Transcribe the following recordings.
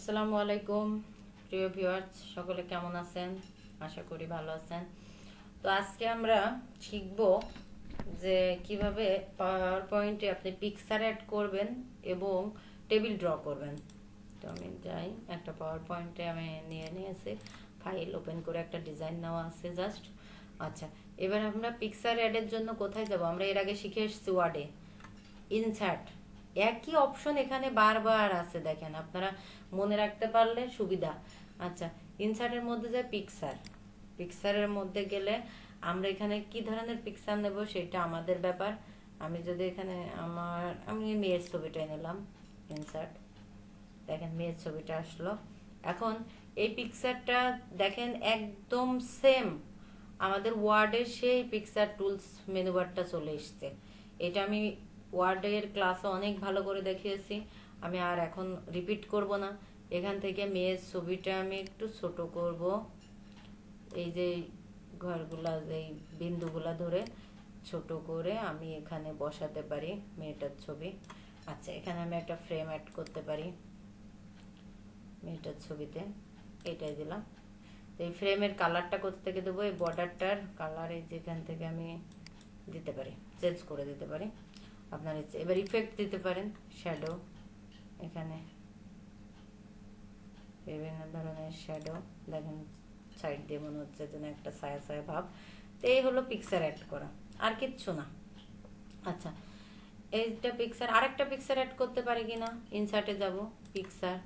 আসসালামু আলাইকুম প্রিয় ভিউয়ার্স, সকলে কেমন আছেন? আশা করি ভালো আছেন। তো আজকে আমরা শিখব যে কিভাবে পাওয়ার পয়েন্টে আপনি পিকচার অ্যাড করবেন এবং টেবিল ড্র করবেন। তো আমি যাই, একটা পাওয়ার পয়েন্টে আমি নিয়ে নিয়েছি, ফাইল ওপেন করে একটা ডিজাইন নেওয়া আছে জাস্ট। আচ্ছা, এবার আমরা পিকচার অ্যাডের জন্য কোথায় যাব? আমরা এর আগে শিখে এসেছি ওয়ার্ডে ইনসার্ট। একই অপশন এখানে বারবার আছে, দেখেন, আপনারা মনে রাখতে পারলে সুবিধা। আচ্ছা, ইনসার্টের মধ্যে যে পিকচার, পিকচারের মধ্যে গেলে আমরা এখানে কি ধরনের পিকচার নেব সেটা আমাদের ব্যাপার। আমি যদি এখানে আমি মেয়ের ছবিটাই নিলাম, ইনসার্ট, দেখেন মেয়ের ছবিটা আসলো। এখন এই পিকচারটা দেখেন একদম সেম আমাদের ওয়ার্ডের সেই পিকচার টুলস মেনু বারটা চলে এসছে। এটা আমি ওয়ার্ডের ক্লাসে অনেক ভালো করে দেখিয়েছি, আমি আর এখন রিপিট করব না। এখান থেকে মেয়ের ছবিটা আমি একটু ছোট করব, এই যে ঘরগুলা, যে বিন্দুগুলা ধরে ছোট করে আমি এখানে বসাতে পারি মেয়েটার ছবি। আচ্ছা, এখানে আমি একটা ফ্রেম অ্যাড করতে পারি মেয়েটার ছবিতে, এটাই দিলাম। এই ফ্রেমের কালারটা কোথা থেকে দেবো? এই বর্ডারটার কালার এই যেখান থেকে আমি দিতে পারি, চেঞ্জ করে দিতে পারি আপনার ইচ্ছে। এবার ইফেক্ট দিতে পারেন, শ্যাডো, এখানে বিভিন্ন ধরনের শ্যাডো, দেখেন সাইড দিয়ে মনে হচ্ছে যেন একটা ছায়া ছায়া ভাব। তো এই হলো পিকচার অ্যাড করা, আর কিচ্ছু না। আচ্ছা, এইটা পিকচার, আরেকটা পিকচার অ্যাড করতে পারি কিনা? ইনসার্টে যাব, পিকচার,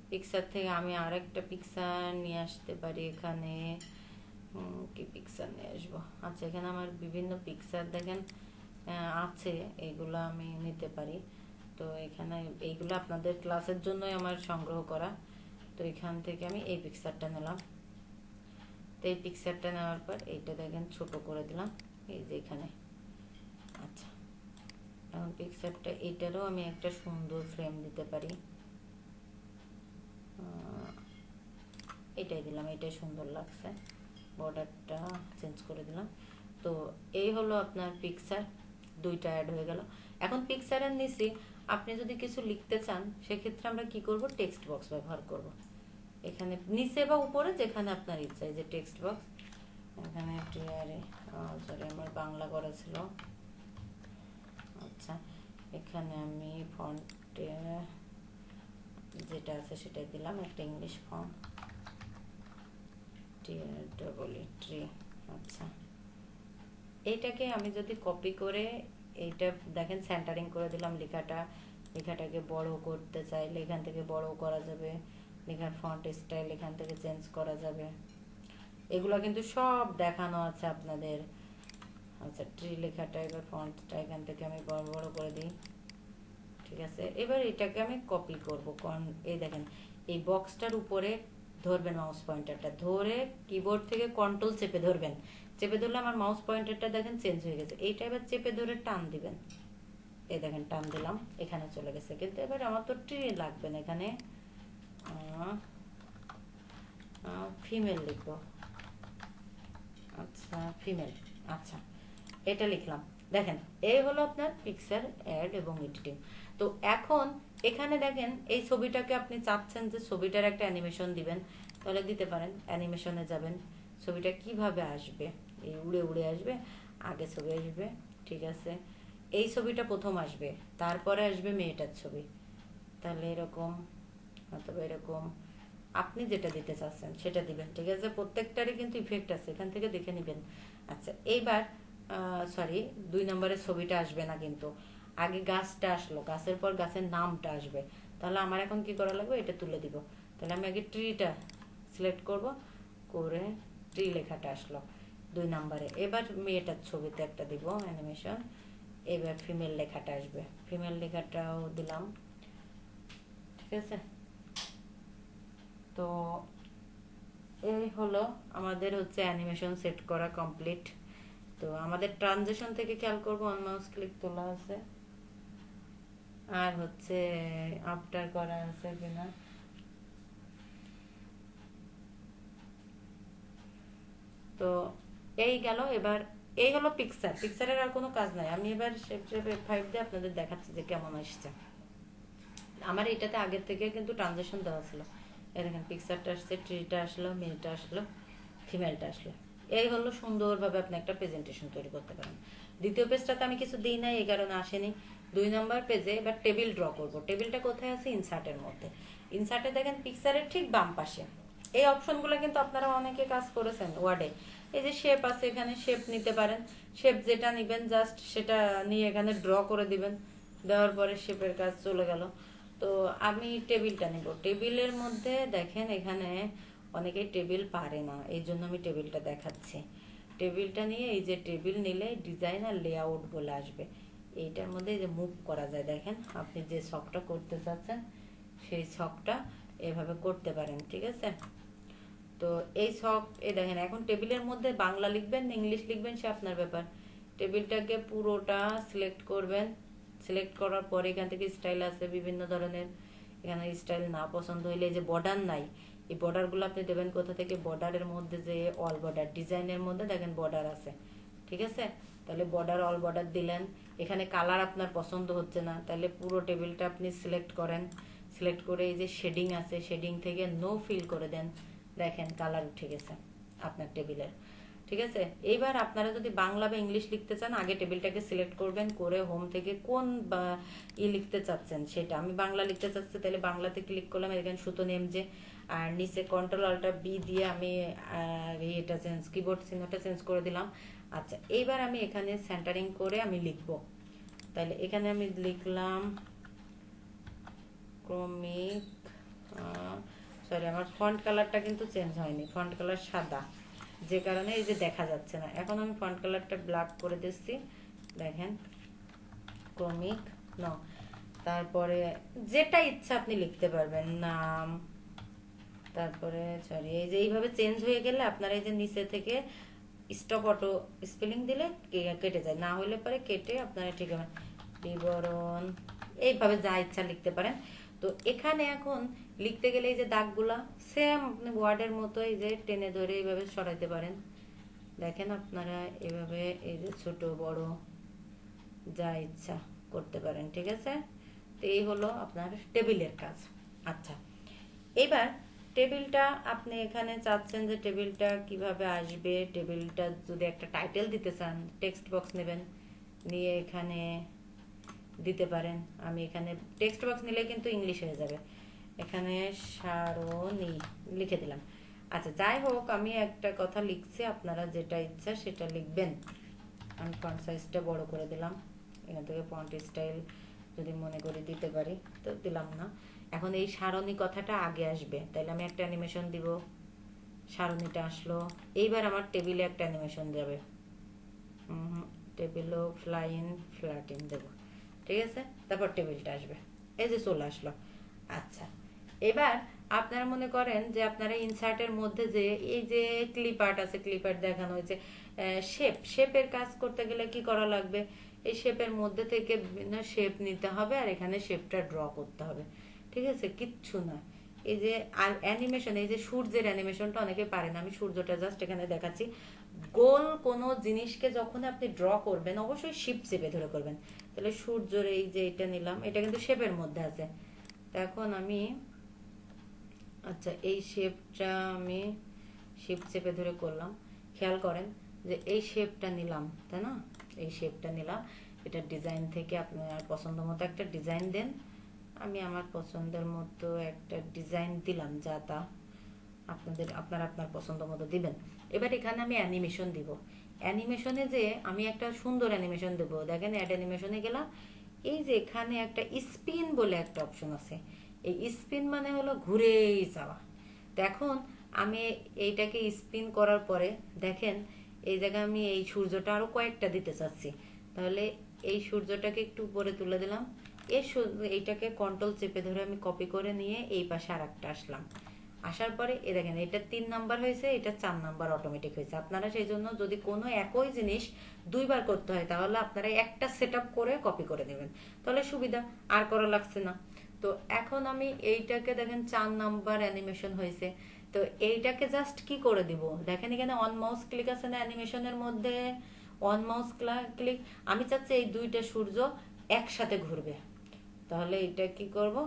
পিকচার থেকে আমি আরেকটা পিকচার নিয়ে আসতে পারি এখানে। কি পিকচার নিয়ে আসবো? আচ্ছা, এখানে আমার বিভিন্ন পিকচার দেখেন আছে, এইগুলো আমি নিতে পারি। তো এখানে এইগুলো আপনাদের ক্লাসের জন্যই আমার সংগ্রহ করা। তো এখান থেকে আমি এই পিকচারটা নিলাম। তো এই পিকচারটা নেওয়ার পর এইটা দেখেন ছোট করে দিলাম এই যে এখানে। আচ্ছা, এখন পিকচারটা, এটারও আমি একটা সুন্দর ফ্রেম দিতে পারি, এটাই দিলাম, এটাই সুন্দর লাগছে, বর্ডারটা চেঞ্জ করে দিলাম। তো এই হলো আপনার পিকচার, দুইটা অ্যাড হয়ে গেল। এখন পিকচারের নিচে আপনি যদি কিছু লিখতে চান সেক্ষেত্রে আমরা কি করব? টেক্সট বক্স ব্যবহার করব। এখানে নিচে বা উপরে যেখানে আপনার ইচ্ছা, এই যে টেক্সট বক্স, এখানে সরি আমার বাংলা করা ছিল। আচ্ছা, এখানে আমি ফন্টে যেটা আছে সেটাই দিলাম, একটা ইংলিশ ফন্ট, ট্রি। আচ্ছা, এইটাকে আমি যদি কপি করে, এইটা দেখেন সেন্টারিং করে দিলাম লেখাটা। লেখাটাকে বড় করতে চাইলে এখান থেকে বড় করা যাবে, লেখার ফন্ট স্টাইল এখান থেকে চেঞ্জ করা যাবে, এগুলো কিন্তু সব দেখানো আছে আপনাদের। আচ্ছা, ট্রি লেখাটা এবার ফন্টটা এখান থেকে আমি বড় বড় করে দিই, ঠিক আছে। এবার এটাকে আমি কপি করব, এই দেখেন এই বক্সটার উপরে ধরবেন মাউস পয়েন্টারটা, ধরে কিবোর্ড থেকে কন্ট্রোল চেপে ধরবেন, চেপে ধরলে আমার মাউস পয়েন্টারটা দেখেন চেঞ্জ হয়ে গেছে। এইটা এবার চেপে ধরে টান দিবেন, এই দেখেন টান দিলাম, এখানে চলে গেছে। কিন্তু এবার আমার তো ট্রি লাগবে না, এখানে ফিমেল লিখবো। আচ্ছা, ফিমেল। আচ্ছা, এটা লিখলাম। দেখেন এই হলো আপনার পিকচার অ্যাড এবং এডিটিং। তো এখন এখানে দেখেন এই ছবিটাকে আপনি চাচ্ছেন যে ছবিটার একটা অ্যানিমেশন দিবেন, তাহলে দিতে পারেন। অ্যানিমেশনে যাবেন, ছবিটা কিভাবে আসবে? এই উড়ে উড়ে আসবে, আগে ছবি আসবে, ঠিক আছে। এই ছবিটা প্রথম আসবে, তারপরে আসবে মেয়েটার ছবি, তাহলে এরকম অথবা এরকম, আপনি যেটা দিতে চাচ্ছেন সেটা দিবেন, ঠিক আছে। প্রত্যেকটারই কিন্তু ইফেক্ট আছে, এখান থেকে দেখে নেবেন। আচ্ছা, এইবার সরি, 2 নম্বরের ছবিটা আসবে না, কিন্তু আগে গাছটা আসলো, গাছের পর গাছের নামটা আসবে। তাহলে আমার এখন কি করা লাগবে? এটা তুলে দিব। তাহলে আমি আগে ট্রিটা সিলেক্ট করব, করে ট্রি লেখাটা আসলো 2 নম্বরে। এবার মেয়েটার ছবিতে একটা দিব অ্যানিমেশন, এবার ফিমেল লেখাটা আসবে, ফিমেল লেখাটাও দিলাম, ঠিক আছে। তো এই হলো আমাদের হচ্ছে অ্যানিমেশন সেট করা কমপ্লিট। তো আমাদের ট্রানজিশন থেকে খেয়াল করবো অন মাউস ক্লিক তোলা আছে, আর হচ্ছে আফটার করা আছে কিনা। তো এই গেল। এবার এই হলো পিকচার, পিকচারের আর কোনো কাজ নাই। আমি এবার শেপ 5 দিয়ে আপনাদের দেখাচ্ছি যে কেমন আসছে। আমার এটাতে আগের থেকে কিন্তু ট্রানজেকশন দেওয়া ছিল। এই দেখেন পিকচারটা আসছে, ট্রিটা আসলো, মেয়েটা আসলো, ফিমেলটা আসলো। এই হলো সুন্দরভাবে আপনি একটা প্রেজেন্টেশন তৈরি করতে পারেন। দ্বিতীয় পেজটাতে আমি কিছু দিই নাই, এই কারণে আসেনি। 2 নম্বর পেজে এবার টেবিল ড্র করব। টেবিলটা কোথায় আছে? ইনসার্টের মধ্যে। ইনসার্টে দেখেন পিকচারের ঠিক বাম পাশে। এই অপশনগুলো কিন্তু আপনারা অনেকে কাজ করেছেন ওয়ার্ডে। এই যে শেপ আছে, এখানে শেপ নিতে পারেন। শেপ যেটা নিবেন জাস্ট সেটা নিয়ে এখানে ড্র করে দিবেন। দেওয়ার পরে শেপের কাজ চলে গেল। তো আমি টেবিলটা নিব। টেবিলের মধ্যে দেখেন এখানে অনেকেই টেবিল পারে না, এই জন্য আমি টেবিলটা দেখাচ্ছি। টেবিলটা নিয়ে এই যে টেবিল নিলে ডিজাইন আর লেআউট বলে আসবে। এইটার মধ্যে যে মুভ করা যায়, দেখেন আপনি যে ছকটা করতে চাচ্ছেন সেই ছকটা এভাবে করতে পারেন, ঠিক আছে? তো এই ছক এই দেখেন, এখন টেবিলের মধ্যে বাংলা লিখবেন না ইংলিশ লিখবেন সে আপনার ব্যাপার। টেবিলটাকে পুরোটা সিলেক্ট করবেন। সিলেক্ট করার পরে এখান থেকে স্টাইল আছে বিভিন্ন ধরনের। এখানে স্টাইল না পছন্দ হইলে এই যে বর্ডার নাই, এই বর্ডারগুলো আপনি দেবেন কোথা থেকে? বর্ডারের মধ্যে যে অল বর্ডার ডিজাইনের মধ্যে দেখেন বর্ডার আছে, ঠিক আছে? তাহলে বর্ডার অল বর্ডার দিলেন। এখানে কালার আপনার পছন্দ হচ্ছে না, তাহলে পুরো টেবিলটা আপনি সিলেক্ট করেন। সিলেক্ট করে এই যে শেডিং আছে, শেডিং থেকে নো ফিল করে দেন। দেখেন কালার উঠে গেছে আপনার টেবিলের, ঠিক আছে? এইবার আপনারা যদি বাংলা বা ইংলিশ লিখতে চান, আগে টেবিলটাকে সিলেক্ট করবেন, করে হোম থেকে কোন লিখতে চাচ্ছেন সেটা। আমি বাংলা লিখতে চাচ্ছি, তাহলে বাংলাতে ক্লিক করলাম। এখানে সুতো নেম যে, আর নিচে কন্ট্রোল অল্টার বি দিয়ে আমি এটা চেঞ্জ, কিবোর্ড চিহ্নটা চেঞ্জ করে দিলাম। আচ্ছা, এইবার আমি এখানে সেন্টারিং করে আমি লিখব। তাহলে এখানে আমি লিখলাম ক্রমিক, সরি আমার ফন্ট কালারটা কিন্তু চেঞ্জ হয়নি, ফন্ট কালার সাদা, যে কারণে এই যে দেখা যাচ্ছে না। এখন আমি ফন্ট কালারটা ব্ল্যাক করে দিচ্ছি, দেখেন ক্রমিক ন। তারপরে যেটা ইচ্ছা আপনি লিখতে পারবেন, নাম। তারপরে সরি এই যে এইভাবে চেঞ্জ হয়ে গেলে আপনার এই যে নিচে থেকে স্টপ অটো স্পেলিং দিলে কেটে যায়, না হলে পরে কেটে আপনারা ঠিক হবে। বিবরণ, এইভাবে যা ইচ্ছা লিখতে পারেন। তো এখানে এখন লিখতে গেলে এই যে দাগগুলা সেম আপনি ওয়ার্ডের মতো এই যে টেনে ধরে এইভাবে সরাইতে পারেন। দেখেন আপনারা এভাবে এই যে ছোট বড় যা ইচ্ছা করতে পারেন, ঠিক আছে? তো এই হলো আপনার টেবিলের কাজ। আচ্ছা, এবার টেবিলটা আপনি এখানে চাচ্ছেন যে টেবিলটা কিভাবে আসবে। টেবিলটা যদি একটা টাইটেল দিতে চান, টেক্সট বক্স নেবেন, নিয়ে এখানে দিতে পারেন। আমি এখানে টেক্সট বক্স নিলে কিন্তু ইংলিশ হয়ে যাবে। এখানে সারণী লিখে দিলাম। আচ্ছা, যাই হোক আমি একটা কথা লিখছি, আপনারা যেটা ইচ্ছা সেটা লিখবেন। আমি ফন্ট সাইজটা বড় করে দিলাম। এখান থেকে ফন্ট স্টাইল যদি মনে করি দিতে পারি, তো দিলাম না। এখন এই সারণী কথাটা আগে আসবে, তাইলে আমি একটা অ্যানিমেশন দিব। সারণীটা আসলো। এইবার আমার টেবিলে একটা অ্যানিমেশন যাবে। টেবিলও ফ্লাইন ফ্ল্যাটিন দেব, ঠিক আছে? তারপর টেবিলটা আসবে, এই যে চলে আসলো। আচ্ছা, এবার আপনারা মনে করেন যে আপনারা ইনসার্টের মধ্যে যে এই যে ক্লিপ আর্ট আছে, ক্লিপ আর্ট দেখানো হয়েছে, শেপের কাজ করতে গেলে কি করা লাগবে? এই শেপের মধ্যে থেকে বিভিন্ন শেপ নিতে হবে আর এখানে শেপটা ড্র করতে হবে, ঠিক আছে? কিচ্ছু না। এই যে আর অ্যানিমেশন, এই যে সূর্যের অ্যানিমেশনটা অনেকে পারে না, আমি সূর্যটা জাস্ট এখানে দেখাচ্ছি। গোল কোনো জিনিসকে যখন আপনি ড্র করবেন অবশ্যই শিফট চেপে ধরে করবেন। তাহলে সূর্যের এই যে এটা নিলাম, এটা কিন্তু শেপের মধ্যে আছে। এখন আমি আচ্ছা এই শেপটা আমি শিফট চেপে ধরে করলাম। খেয়াল করেন যে এই শেপটা নিলাম, তাই না? এই শেপটা নিলাম, এটা ডিজাইন থেকে আপনার পছন্দ মতো একটা ডিজাইন দেন। আমি আমার পছন্দের মতো একটা ডিজাইন দিলাম, যা তা আপনারা আপনার পছন্দ মতো দিবেন। এবার এখানে আমি অ্যানিমেশন দিব। অ্যানিমেশনে যে আমি একটা সুন্দর অ্যানিমেশন দেবো, দেখেন অ্যাড অ্যানিমেশনে গেলাম। এই যে এখানে একটা স্পিন বলে একটা অপশন আছে। এই স্পিন মানে হলো ঘুরেই যাওয়া। দেখুন আমি এইটাকে স্পিন করার পরে দেখেন এই জায়গায় আমি এই সূর্যটা আরো কয়েকটা দিতে চাচ্ছি। তাহলে এই সূর্যটাকে একটু উপরে তুলে দিলাম। এইটাকে কন্ট্রোল চেপে ধরে আমি কপি করে নিয়ে এই পাশে আর একটা আসলাম। আসার পরে এ দেখেন এটা 3 নাম্বার হয়েছে, এটা 4 নাম্বার অটোমেটিক হয়েছে। আপনারা সেই জন্য যদি কোনো একই জিনিস দুইবার করতে হয় তাহলে আপনারা একটা সেট করে কপি করে নেবেন, তাহলে সুবিধা, আর করা লাগছে না। তো এখন আমি এইটাকে দেখেন 4 নাম্বার অ্যানিমেশন হয়েছে। তো এইটাকে জাস্ট কি করে দিব, দেখেন এখানে অন মাউস ক্লিক আছে না অ্যানিমেশনের মধ্যে, অন মাউস ক্লিক। আমি চাচ্ছি এই দুইটা সূর্য একসাথে ঘুরবে। তাহলে এটা কি করব,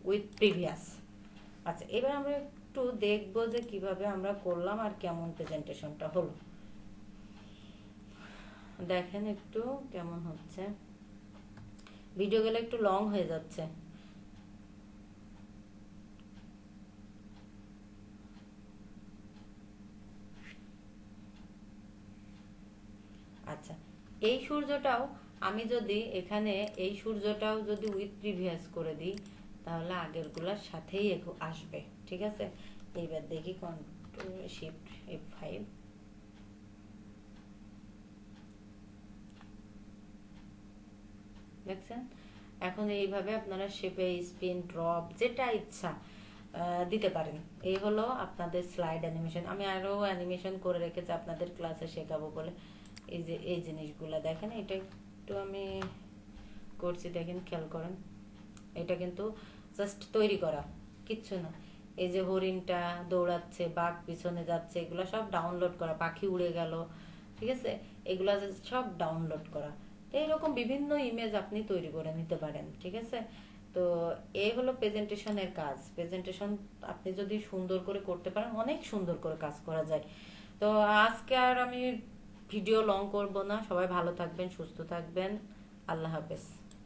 উইথ প্রিভিয়াস। আচ্ছা, এবার আমরা একটু দেখবো যে কিভাবে আমরা করলাম আর কেমন প্রেজেন্টেশনটা হলো। দেখেন একটু কেমন হচ্ছে। ভিডিও গেলে একটু লং হয়ে যাচ্ছে। আচ্ছা, এই সূর্যটাও আমি যদি এখানে এই সূর্যটাও যদি উইথ প্রিভিয়াস করে দিই, তাহলে আগেরগুলোর সাথেই আসবে। ঠিক আছে, এইবার দেখি কন্ট্রোল শিফট F5। দেখছেন, এখন এইভাবে আপনারা শেপে স্পিন ড্রপ যেটা ইচ্ছা দিতে পারেন। এই হলো আপনাদের স্লাইড অ্যানিমেশন। আমি আরো অ্যানিমেশন করে রেখেছি আপনাদের ক্লাসে শেখাবো বলে। এই যে এই জিনিসগুলো দেখেন, এটা একটু আমি করছি, দেখেন খেয়াল করেন। এটা কিন্তু জাস্ট তৈরি করা, কিচ্ছু না। এই যে হরিণটা দৌড়াচ্ছে, বাঘ পিছনে যাচ্ছে, এগুলো সব ডাউনলোড করা, পাখি উড়ে গেল, ঠিক আছে, এগুলা সব ডাউনলোড করা। তো এইরকম বিভিন্ন ইমেজ আপনি তৈরি করে নিতে পারেন। ঠিক আছে, তো এই হলো প্রেজেন্টেশনের কাজ। প্রেজেন্টেশন আপনি যদি সুন্দর করে করতে পারেন, অনেক সুন্দর করে কাজ করা যায়। তো আজকে আর আমি ভিডিও লং করব না। সবাই ভালো থাকবেন, সুস্থ থাকবেন। আল্লাহ হাফেজ।